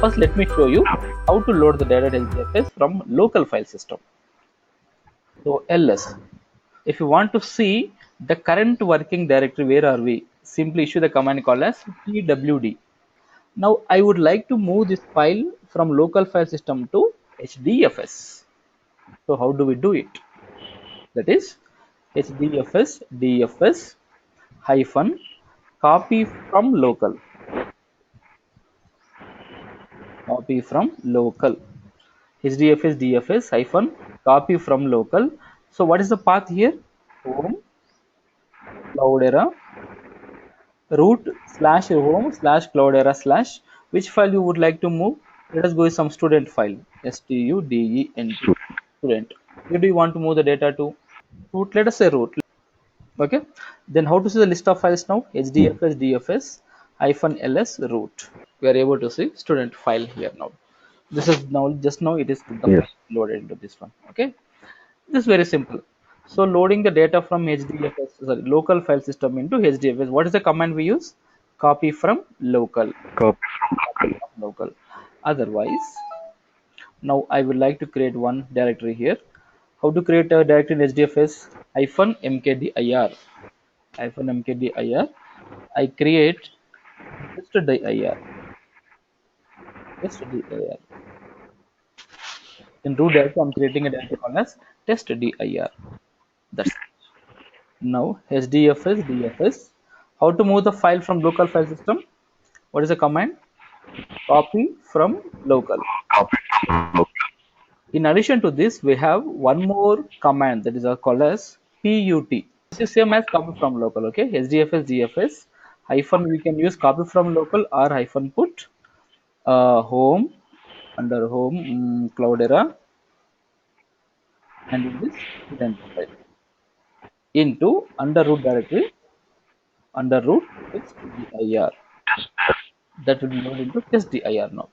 first let me show you how to load the data to HDFS from local file system. So ls, if you want to see the current working directory, where are we? Simply issue the command called as pwd. Now I would like to move this file from local file system to HDFS. So how do we do it? That is HDFS DFS hyphen copy from local. Copy from local. HDFS DFS hyphen copy from local. So what is the path here? Home Cloudera root slash home slash Cloudera slash which file you would like to move. Let us go with some student file. student student. Where do you want to move the data to? Root. Let us say root. Okay. Then how to see the list of files now? HDFS DFS hyphen ls root. We are able to see student file here now. This is now just now it is Yes. loaded into this one. Okay. This is very simple. So loading the data from HDFS, sorry, local file system into HDFS. What is the command we use? Copy from local. Copy Copy from from local. Otherwise, now I would like to create one directory here. How to create a directory in HDFS? Hyphen mkdir. Hyphen mkdir. I create test.dir. Test.dir. In root directory, I'm creating a directory called as test.dir. That's it. Now HDFS DFS. How to move the file from local file system? What is the command? Copy from local. copy from local. In addition to this, we have one more command that is called as PUT. This is same as copy from local. Okay, HDFS DFS hyphen we can use copy from local or hyphen put home under home Cloudera and in this student file into under root directory under root testdir. That will be loaded into testdir now.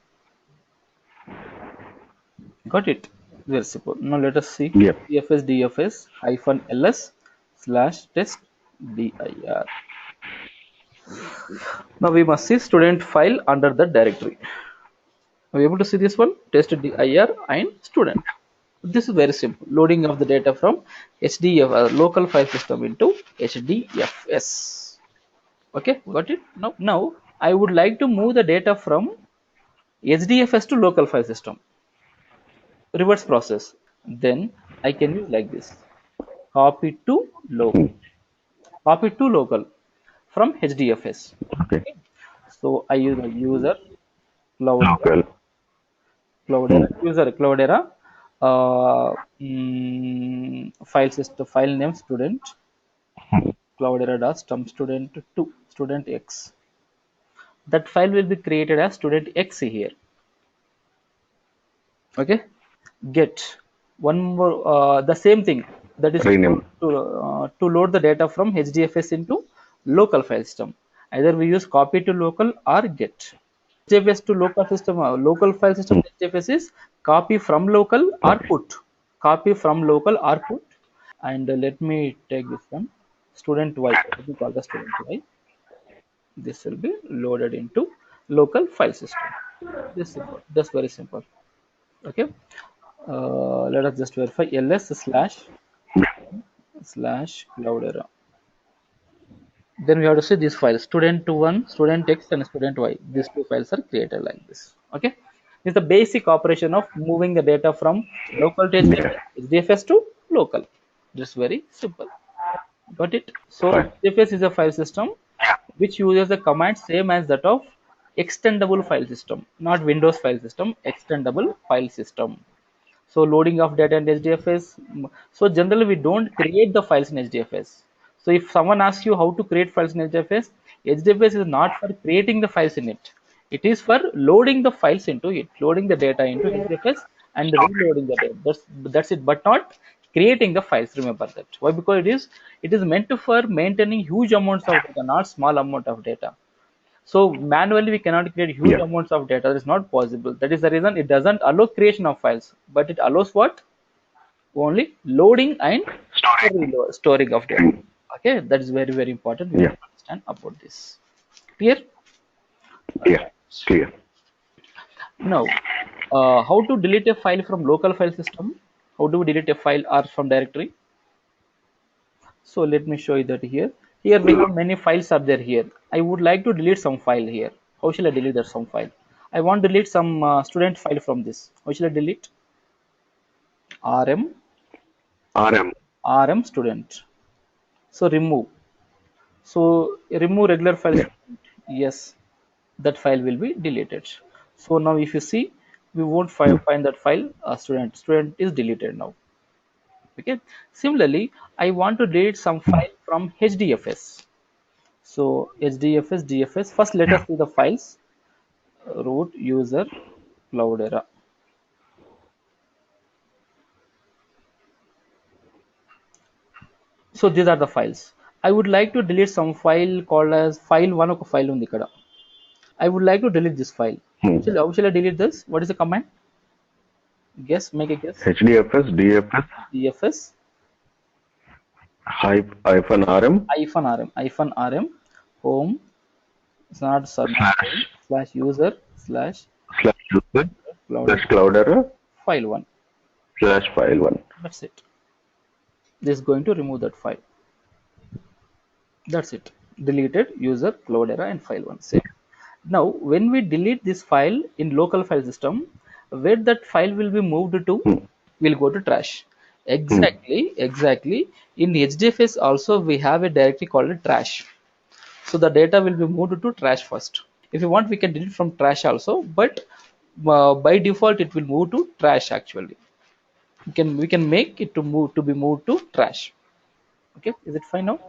Got it? Very simple. Now let us see Yep. DFS DFS hyphen ls slash test dir. Now we must see student file under the directory. Are we able to see this one? Test dir and student. This is very simple. Loading of the data from HDF local file system into HDFS. Okay, got it? Now I would like to move the data from HDFS to local file system. Reverse process. Then I can use like this. Copy to local. Copy to local from HDFS. Okay. So I use a user Cloudera, Local. user Cloudera, file system file name student Cloudera dot student to student X. That file will be created as student X here. Okay, get one more the same thing, that is Rename. to load the data from HDFS into local file system. Either we use copy to local or get. HDFS to local system, local file system HDFS is copy from local or put. Copy from local or put. And let me take this one. Student Y. Let me call the student Y. This will be loaded into local file system. This simple. That's very simple. Okay. Let us just verify ls slash Cloudera. Then we have to see these files student1, student X and student Y. These two files are created like this. Okay. This is the basic operation of moving the data from local to HDFS to local. Just very simple. Got it? So Fine. HDFS is a file system which uses the command same as that of extendable file system, not Windows file system, extendable file system. So loading of data in HDFS. So generally we don't create the files in HDFS. So if someone asks you how to create files in HDFS, HDFS is not for creating the files in it. It is for loading the files into it, loading the data into HDFS and reloading the data. That's it, but not creating the files. Remember that. Why? Because it is meant to for maintaining huge amounts of data, not small amount of data. So manually we cannot create huge Yeah. amounts of data. That is not possible. That is the reason it doesn't allow creation of files, but it allows what? Only loading and storing of data. Okay, that is very, very important. We Yeah. have to understand about this. Clear? Yeah. Clear. Now, how to delete a file from local file system? How do we delete a file or from directory? So let me show you that here. Here we have many files are there here. I would like to delete some file here. How shall I delete that some file? I want to delete some student file from this. How shall I delete? rm RM. rm student. So remove. So remove regular file. Yeah. Yes, that file will be deleted. So now if you see, we won't find that file student is deleted now. Okay. Similarly, I want to delete some file from HDFS. So HDFS, DFS. First, let us Yeah. see the files. Root user Cloudera. So these are the files. I would like to delete some file called as file one of file on the kada. I would like to delete this file. Hmm. How shall I delete this? What is the command? Guess, make a guess. HDFS, DFS, DFS hyphen RM hyphen rm home. It's not subnet home slash slash user slash slash user cloud slash cloudera file one. slash file one. That's it. This is going to remove that file. That's it. Deleted user Cloudera and file one. Same. Now, when we delete this file in local file system, where that file will be moved to, Hmm. will go to trash. Hmm. Exactly. In HDFS also we have a directory called trash. So the data will be moved to trash first. If you want, we can delete from trash also, but by default it will move to trash actually. We can make it to be moved to trash. Okay, is it fine now?